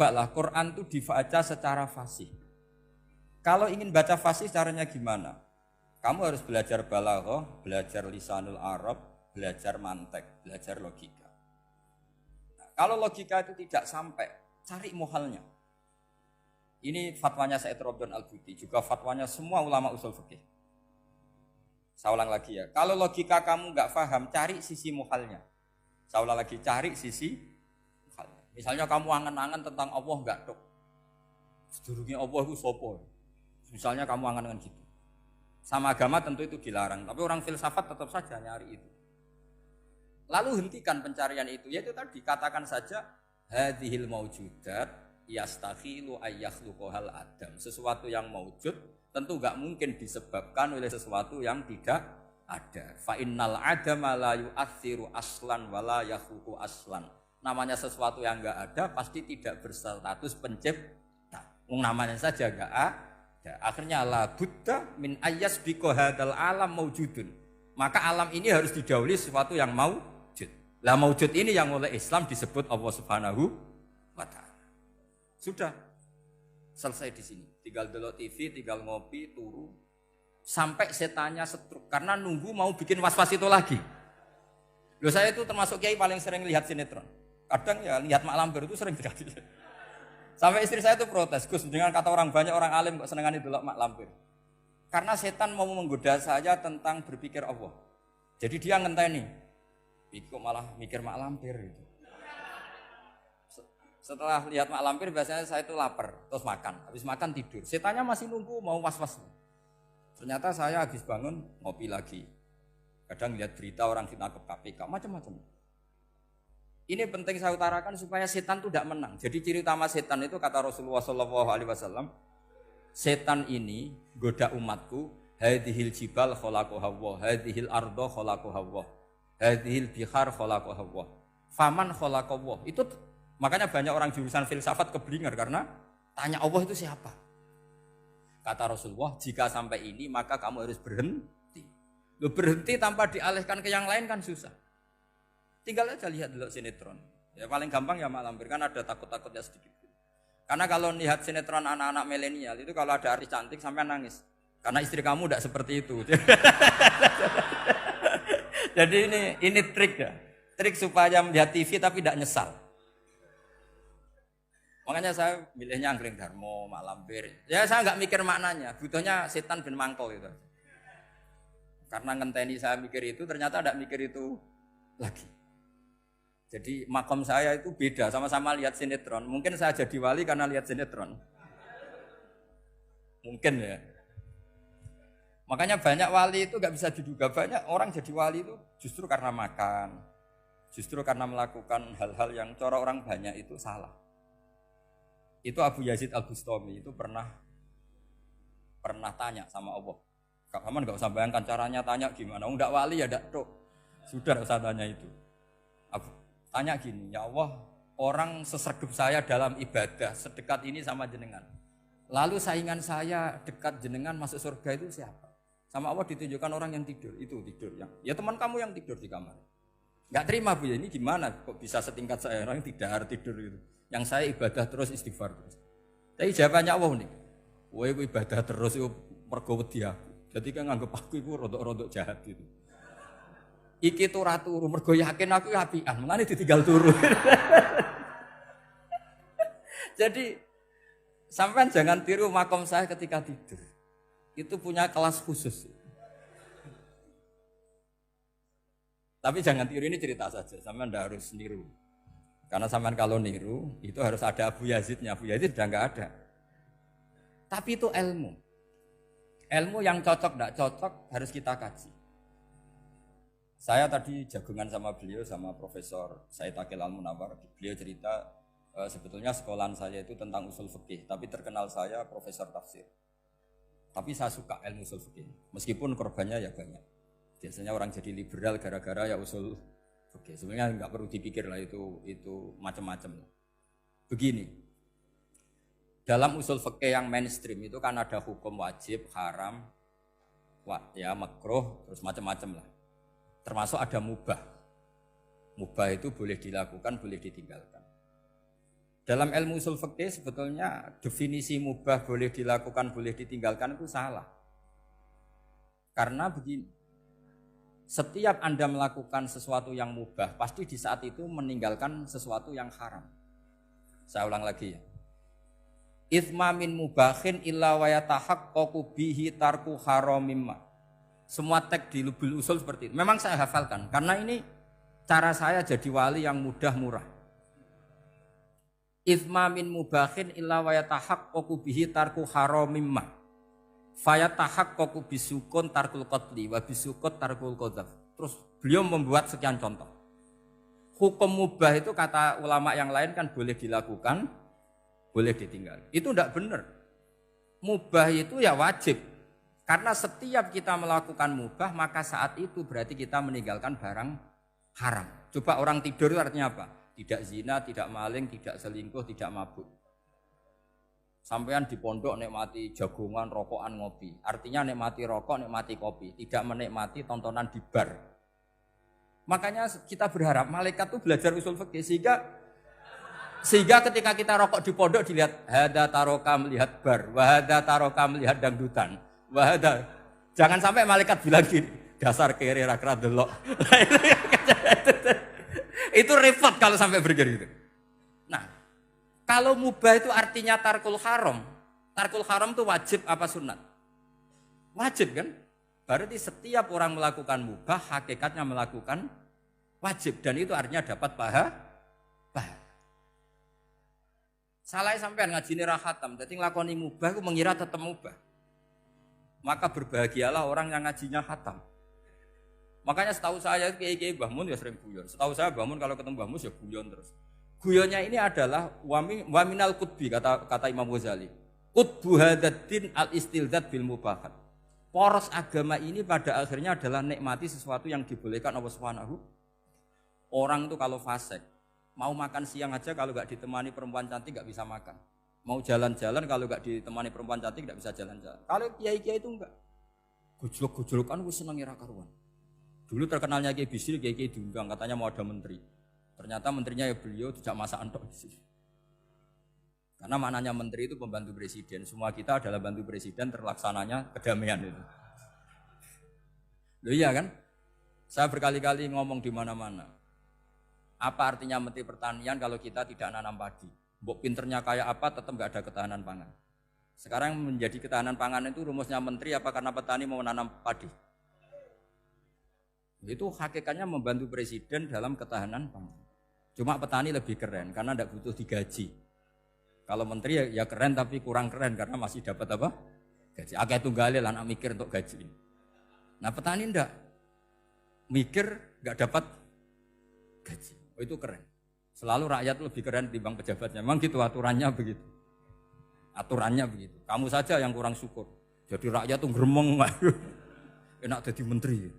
cobalah Quran itu dibaca secara fasih. Kalau ingin baca fasih caranya gimana? Kamu harus belajar balaghah, belajar lisanul Arab, belajar mantek, belajar logika. Nah, kalau logika itu tidak sampai, cari muhalnya. Ini fatwanya Said Robdon Al-Buti, juga fatwanya semua ulama usul fikih. Saya ulang lagi ya, kalau logika kamu nggak paham, cari sisi muhalnya. Saya ulang lagi, cari sisi muhalnya. Misalnya kamu angan-angan tentang Allah nggak dok. Sedurungnya Allah itu sopo. Misalnya kamu angan-angan gitu. Sama agama tentu itu dilarang, tapi orang filsafat tetap saja nyari itu. Lalu hentikan pencarian itu, yaitu tadi katakan saja hadhil maujudat yastakhilu ayyakhluqahal adam. Sesuatu yang maujud tentu enggak mungkin disebabkan oleh sesuatu yang tidak ada. Fa innal adama la yu'athiru aslan wala yakhluqu aslan. Namanya sesuatu yang enggak ada pasti tidak berstatus pencipta. Namanya saja enggak ada. Akhirnya la buddha min ayyasbiqa hadzal alam maujudun. Maka alam ini harus didahului sesuatu yang maujud. Lah maujud ini yang oleh Islam disebut Allah Subhanahu wa taala. Sudah selesai di sini. Tinggal delok TV, tinggal ngopi, turu sampai setannya setruk karena nunggu mau bikin was-was itu lagi. Loh saya itu termasuk kiai paling sering lihat sinetron. Kadang ya lihat Mak Lampir itu sering terjadi. Sampai istri saya itu protes, Gus, dengan kata orang banyak orang alim kok senengan itu Mak Lampir. Karena setan mau menggoda saya tentang berpikir Allah. Jadi dia ngenteni. Kok malah mikir Mak Lampir gitu. Setelah lihat Mak Lampir biasanya saya itu lapar, terus makan. Habis makan tidur. Setannya masih nunggu mau was-was. Ternyata saya habis bangun ngopi lagi. Kadang lihat berita orang ditangkap KPK, macam-macam. Ini penting saya utarakan supaya setan itu tidak menang. Jadi ciri utama setan itu kata Rasulullah SAW, setan ini goda umatku, hadhil jibal khalaqaha Allah, hadhil ardo khalaqaha Allah, hadhil bihar khalaqaha Allah, faman khalaqaha Allah. Itu makanya banyak orang jurusan filsafat keblinger karena tanya Allah itu siapa. Kata Rasulullah, jika sampai ini maka kamu harus berhenti. Loh, berhenti tanpa dialihkan ke yang lain kan susah. Tinggal aja lihat dulu sinetron. Ya paling gampang ya Mak Lampir, kan ada takut-takutnya sedikit. Karena kalau lihat sinetron anak-anak milenial itu kalau ada artis cantik sampai nangis. Karena istri kamu tidak seperti itu. Jadi ini trik ya. Trik supaya melihat TV tapi tidak nyesal. Makanya saya milihnya Anggreng Darmo, Mak Lampir. Ya saya nggak mikir maknanya, butuhnya setan bin mangkol itu. Karena ngenteni saya mikir itu, ternyata tidak mikir itu lagi. Jadi makom saya itu beda, sama-sama lihat sinetron. Mungkin saya jadi wali karena lihat sinetron. Mungkin ya. Makanya banyak wali itu nggak bisa diduga. Banyak orang jadi wali itu justru karena makan, justru karena melakukan hal-hal yang cara orang banyak itu salah. Itu Abu Yazid Al-Bustami itu pernah tanya sama Allah. Kamu nggak usah bayangkan caranya tanya gimana. Enggak wali ya enggak tuh. Sudah enggak usah tanya itu. Tanya gini, ya Allah, orang sesregep saya dalam ibadah sedekat ini sama jenengan. Lalu saingan saya dekat jenengan masuk surga itu siapa? Sama Allah ditunjukkan orang yang tidur, itu tidur yang. Ya teman kamu yang tidur di kamar. Enggak terima Bu ya, ini gimana kok bisa setingkat saya orang yang tidak tidur itu. Yang saya ibadah terus istighfar terus. Tapi jawabannya Allah nih. Kowe ibadah terus itu mergo wedi aku. Jadi kan nganggep aku itu rodok-rodok jahat gitu. Iki tuh ratu mergo yakin aku apian, mulane ditinggal turu. Jadi sampean jangan tiru makom saya ketika tidur. Itu punya kelas khusus. Tapi jangan tiru, ini cerita saja, sampean ndak harus niru. Karena sampean kalau niru itu harus ada Abu Yazidnya. Abu Yazid sudah enggak ada. Tapi itu ilmu. Ilmu yang cocok enggak cocok harus kita kaji. Saya tadi jagungan sama beliau, sama Profesor Said Aqil Al-Munawwar. Beliau cerita sebetulnya sekolahan saya itu tentang usul fikih, tapi terkenal saya profesor tafsir. Tapi saya suka ilmu usul fikih, meskipun korbannya ya banyak. Biasanya orang jadi liberal gara-gara ya usul fikih. Sebenarnya nggak perlu dipikir lah itu macam-macam. Begini, dalam usul fikih yang mainstream itu kan ada hukum wajib, haram, ya makruh, terus macam-macam lah. Termasuk ada mubah. Mubah itu boleh dilakukan, boleh ditinggalkan. Dalam ilmu usul fikih sebetulnya definisi mubah boleh dilakukan, boleh ditinggalkan itu salah. Karena begini, setiap Anda melakukan sesuatu yang mubah, pasti di saat itu meninggalkan sesuatu yang haram. Saya ulang lagi ya. Itsma min mubahin illa wa yatahaqqaqu bihi tarku haramimma. Semua teks di Lubul Usul seperti itu. Memang saya hafalkan karena ini cara saya jadi wali yang mudah murah. Itsma min mubahin illa wa yatahaqqaqu bihi tarku haramimma. Fayatahaqqaqu bisukun tarkul qatli wa bisukut tarkul qadzaf. Terus beliau membuat sekian contoh. Hukum mubah itu kata ulama yang lain kan boleh dilakukan, boleh ditinggal. Itu tidak benar. Mubah itu ya wajib. Karena setiap kita melakukan mubah, maka saat itu berarti kita meninggalkan barang haram. Coba orang tidur itu artinya apa? Tidak zina, tidak maling, tidak selingkuh, tidak mabuk. Sampean di pondok nikmati jagongan, rokokan, ngopi. Artinya nikmati rokok, nikmati kopi. Tidak menikmati tontonan di bar. Makanya kita berharap malaikat itu belajar usul fikih sehingga ketika kita rokok di pondok dilihat hada taroka melihat bar, wahada taroka melihat dangdutan, wahada. Jangan sampai malaikat bilang gini, dasar kere rakra delok. Itu repot kalau sampai begitu. Nah, kalau mubah itu artinya tarkul haram. Tarkul haram itu wajib apa sunat? Wajib kan? Berarti setiap orang melakukan mubah hakikatnya melakukan wajib dan itu artinya dapat pahala. Salah sampean ngajine ra khatam, dadi nglakoni mubah ku mengira tetep mubah. Maka berbahagialah orang yang ngajinya khatam. Makanya setahu saya kiai-kiai Mbah Mun ya sering guyon. Setahu saya Mbah Mun kalau ketemu Mbah Mun ya guyon terus. Guyonnya ini adalah wa minal qutbi kata Imam Ghazali. Qutbu hadaddin al-istildad bil mubahat. Poros agama ini pada akhirnya adalah nikmati sesuatu yang dibolehkan Allah Subhanahu. Orang itu kalau fasik mau makan siang aja kalau nggak ditemani perempuan cantik nggak bisa makan. Mau jalan-jalan kalau nggak ditemani perempuan cantik nggak bisa jalan-jalan. Kalau kiai-kiai itu enggak. Gojlok-gojlokan gue seneng ira karuan. Dulu terkenalnya Kiai Bisri, kiai-kiai diundang katanya mau ada menteri. Ternyata menterinya ya beliau tidak masak entok sih. Karena maknanya menteri itu pembantu presiden. Semua kita adalah bantu presiden terlaksananya kedamaian itu. Loh iya kan? Saya berkali-kali ngomong di mana-mana. Apa artinya menteri pertanian kalau kita tidak nanam padi? Mbok pinternya kayak apa tetap nggak ada ketahanan pangan. Sekarang menjadi ketahanan pangan itu rumusnya menteri apa karena petani mau nanam padi? Itu hakikatnya membantu presiden dalam ketahanan pangan. Cuma petani lebih keren karena tidak butuh digaji. Kalau menteri ya keren tapi kurang keren karena masih dapat apa? Gaji. Akeh tunggale anak mikir untuk gaji. Nah petani enggak mikir nggak dapat gaji. Oh, itu keren. Selalu rakyat lebih keren dibanding pejabatnya. Memang gitu aturannya begitu. Aturannya begitu. Kamu saja yang kurang syukur. Jadi rakyat tuh gremeng. Enak jadi menteri.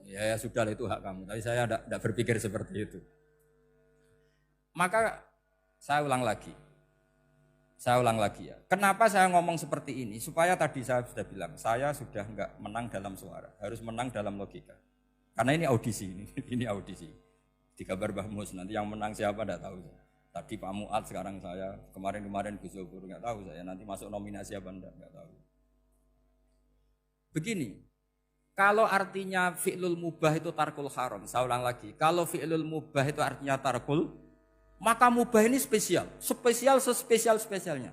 Ya sudah itu hak kamu. Tapi saya tidak berpikir seperti itu. Maka saya ulang lagi ya. Kenapa saya ngomong seperti ini? Supaya tadi saya sudah bilang, saya sudah enggak menang dalam suara. Harus menang dalam logika. Karena ini audisi, ini audisi. Di kabar Mbah Mus, nanti yang menang siapa tidak tahu. Tadi Pak Mu'ad, sekarang saya, kemarin Gus Zobur, nggak tahu saya. Nanti masuk nominasi apa enggak tahu. Begini, kalau artinya fi'lul mubah itu tarkul haram, saya ulang lagi. Kalau fi'lul mubah itu artinya tarkul, maka mubah ini spesial sespesial-spesialnya.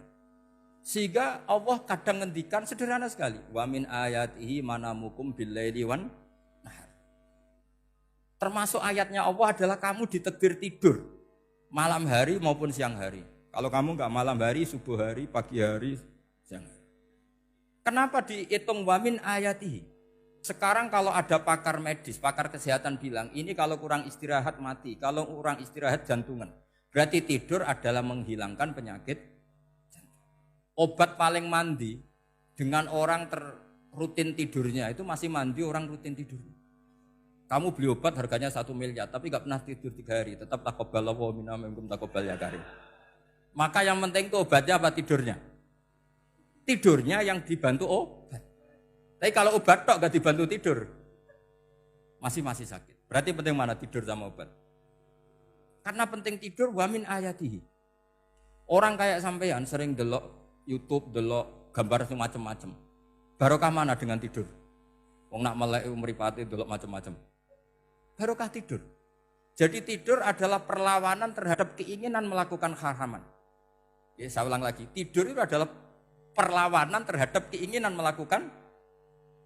Sehingga Allah kadang ngendikan sederhana sekali. Wa min ayatihi manamukum bil-laili wan nahar. Termasuk ayatnya Allah adalah kamu ditegir tidur malam hari maupun siang hari. Kalau kamu enggak malam hari, subuh hari, pagi hari, siang hari. Kenapa dihitung wa min ayatihi? Sekarang kalau ada pakar medis, pakar kesehatan bilang, ini kalau kurang istirahat mati, kalau kurang istirahat jantungan. Berarti tidur adalah menghilangkan penyakit jantung. Obat paling mandi dengan orang rutin tidurnya itu masih mandi orang rutin tidur. Kamu beli obat harganya 1 miliar tapi gak pernah tidur 3 hari, tetap taqabbalallahu minna minkum taqabbal ya karim. Maka yang penting itu obatnya apa tidurnya? Tidurnya yang dibantu obat. Tapi kalau obat tok gak dibantu tidur, masih sakit. Berarti penting mana tidur sama obat? Karena penting tidur wa min ayatihi. Orang kayak sampean sering delok YouTube, delok gambar macam-macam. Barokah mana dengan tidur? Wong nak melek mripate delok macam-macam. Barokah tidur. Jadi tidur adalah perlawanan terhadap keinginan melakukan haraman. Ya, saya ulang lagi, tidur itu adalah perlawanan terhadap keinginan melakukan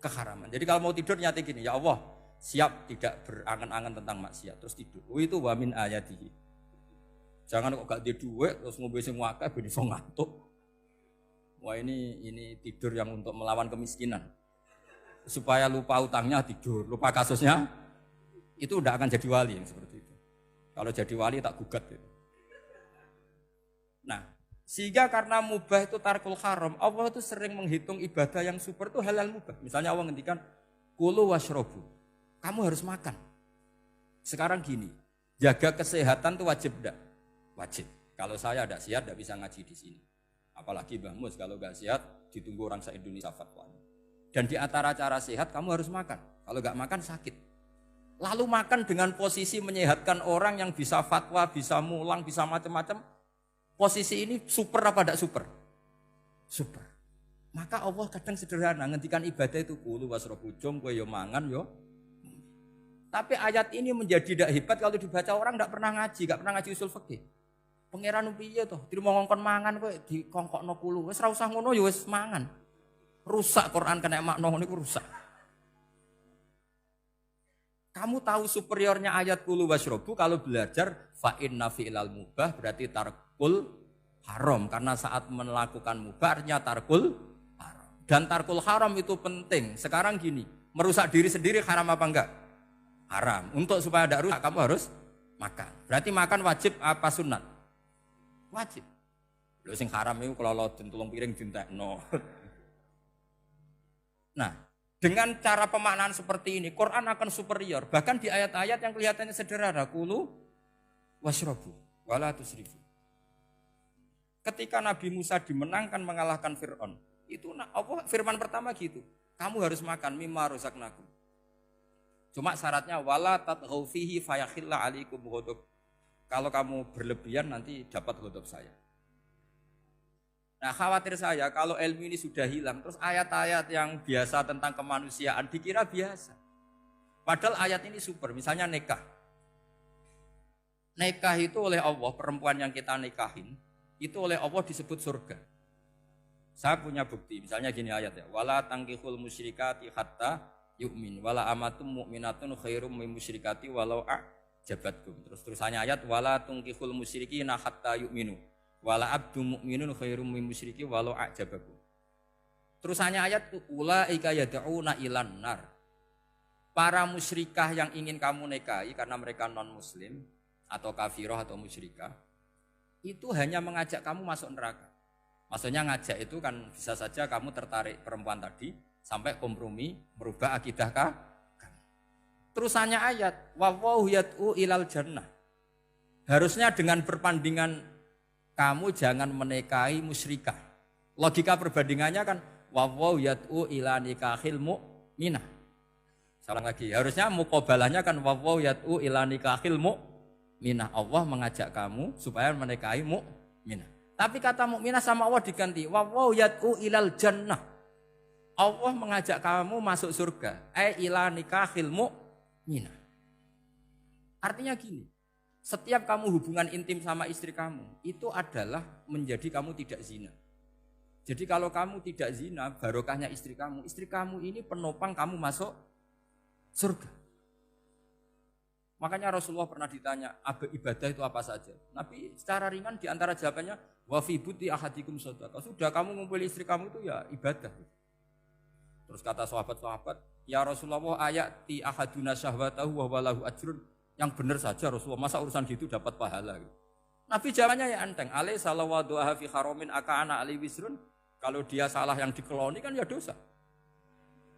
keharaman. Jadi kalau mau tidur nyati gini, ya Allah, siap tidak berangan-angan tentang maksiat terus tidur. Itu wa min ayatihi. Jangan kok gak di duit terus ngombe sing akeh ben iso ngantuk. Wah ini tidur yang untuk melawan kemiskinan. Supaya lupa utangnya tidur, lupa kasusnya itu udah akan jadi wali yang seperti itu. Kalau jadi wali tak gugat gitu. Nah, sehingga karena mubah itu tarkul haram, Allah itu sering menghitung ibadah yang super itu halal mubah. Misalnya Allah ngendikan kulu washrobu, kamu harus makan. Sekarang gini, jaga kesehatan itu wajib enggak? Wajib. Kalau saya tidak sehat tidak bisa ngaji di sini. Apalagi Mbah Mus kalau nggak sehat ditunggu orang se-Indonesia fatwanya. Dan di antara cara sehat kamu harus makan. Kalau nggak makan sakit. Lalu makan dengan posisi menyehatkan orang yang bisa fatwa, bisa mulang, bisa macam-macam. Posisi ini super apa tidak super? Super. Maka Allah kadang sederhana ngendikan ibadah itu kulu wasrobu jom kowe yo mangan yo. Tapi ayat ini menjadi tidak hebat kalau dibaca orang tidak pernah ngaji, enggak pernah ngaji usul fikih. Pangeran piye to? Trimo ngongkon mangan kowe dikongkokno kulu. Wis ora usah ngono ya wis mangan. Rusak Quran kena makna ngono iku rusak. Kamu tahu superiornya ayat kulu wasrobu kalau belajar fa inna fi'lal mubah berarti tarkul haram karena saat melakukan mubah artinya tarkul haram. Dan tarkul haram itu penting. Sekarang gini, merusak diri sendiri haram apa enggak? Haram. Untuk supaya tidak rusak kamu harus makan. Berarti makan wajib apa sunat? Wajib. Lho sing haram itu kalau tulung piring dintekno. Nah, dengan cara pemaknaan seperti ini, Quran akan superior. Bahkan di ayat-ayat yang kelihatannya sederhana, kulu washrobu, wala tusrifu. Ketika Nabi Musa dimenangkan mengalahkan Fir'aun, itu Allah firman pertama gitu, kamu harus makan mimma razaqnakum. Cuma syaratnya wala tatghaw fihi fayakhilla alaikum ghadab. Kalau kamu berlebihan nanti dapat ghadab saya. Nah khawatir saya kalau ilmu ini sudah hilang terus ayat-ayat yang biasa tentang kemanusiaan dikira biasa. Padahal ayat ini super, misalnya nikah. Nikah itu oleh Allah, perempuan yang kita nikahin itu oleh Allah disebut surga. Saya punya bukti, misalnya gini ayat ya, wala tangkihul musyrikati hatta yu'min wala amatum mu'minatun khairum min musyrikati walau a'jabatkum. Terusannya ayat wala tangkihul musyrikina hatta yu'minu wala abdu mu'minun khairum min musyriki walau a'jabakum. Terusannya ayat ulaika yad'una ilan nar. Para musyrikah yang ingin kamu nikahi karena mereka non muslim atau kafirah atau musyrikah itu hanya mengajak kamu masuk neraka. Maksudnya ngajak itu kan bisa saja kamu tertarik perempuan tadi sampai kompromi merubah akidah kamu. Terusannya ayat wallahu yad'u ilal jannah. Harusnya dengan berpandingan kamu jangan menikahi musyrikah. Logika perbandingannya kan wallahu yad'u ila nikahil mu'minah. Salah lagi. Harusnya muqabalahnya kan wallahu yad'u ila nikahil mu'minah. Allah mengajak kamu supaya menikahi mu'minah. Tapi kata mukminah sama Allah diganti wallahu yad'u ilal jannah. Allah mengajak kamu masuk surga. Ila nikahil mu'minah. Artinya gini, setiap kamu hubungan intim sama istri kamu itu adalah menjadi kamu tidak zina. Jadi kalau kamu tidak zina, barokahnya istri kamu ini penopang kamu masuk surga. Makanya Rasulullah pernah ditanya, ibadah itu apa saja? Nabi secara ringan diantara jawabannya, wa fi buti ahadikum shadaqah. Sudah kamu ngumpul istri kamu itu ya ibadah. Terus kata sahabat-sahabat, ya Rasulullah ayati ahaduna syahwatahu wa walahu ajrun. Yang benar saja Rasulullah, masa urusan gitu dapat pahala. Nabi jawabannya ya enteng, alaih salawa doa fi haromin aka'ana alih wisrun. Kalau dia salah yang dikeloni kan ya dosa.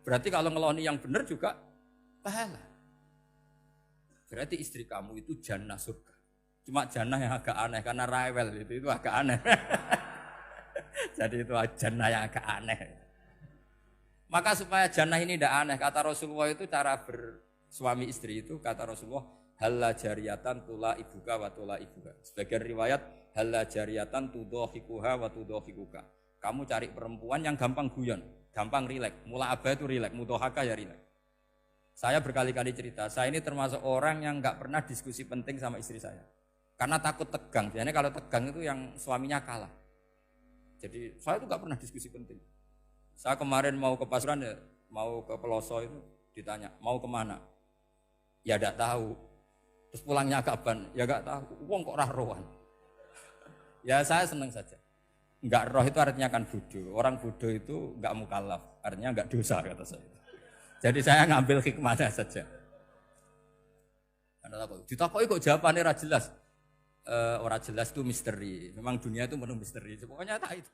Berarti kalau ngeloni yang benar juga pahala. Berarti istri kamu itu jannah surga. Cuma jannah yang agak aneh karena rewel itu agak aneh. Jadi itu jannah yang agak aneh. Maka supaya jannah ini tidak aneh, kata Rasulullah itu cara bersuami istri itu kata Rasulullah, halla jariyatan tula ibuka wa tula ibuka. Sebagian riwayat halla jariyatan tudhahikuha wa tudhahikuka. Kamu cari perempuan yang gampang guyon, gampang rileks. Mula abah itu rileks, mudhahaka ya rileks. Saya berkali-kali cerita, saya ini termasuk orang yang enggak pernah diskusi penting sama istri saya. Karena takut tegang. Biasanya kalau tegang itu yang suaminya kalah. Jadi saya itu enggak pernah diskusi penting. Saya kemarin mau ke Pasuruan ya, mau ke Peloso itu ditanya, mau kemana? Ya enggak tahu. Terus pulangnya kapan? Ya enggak tahu. Wong kok roh-rohan. Ya saya senang saja. Enggak roh itu artinya kan bodoh. Orang bodoh itu enggak mukallaf, artinya enggak dosa kata saya. Jadi saya ngambil hikmahnya saja. Ditakoki kok jawabannya ora jelas. Ora jelas itu misteri. Memang dunia itu penuh misteri. Pokoknya tak itu.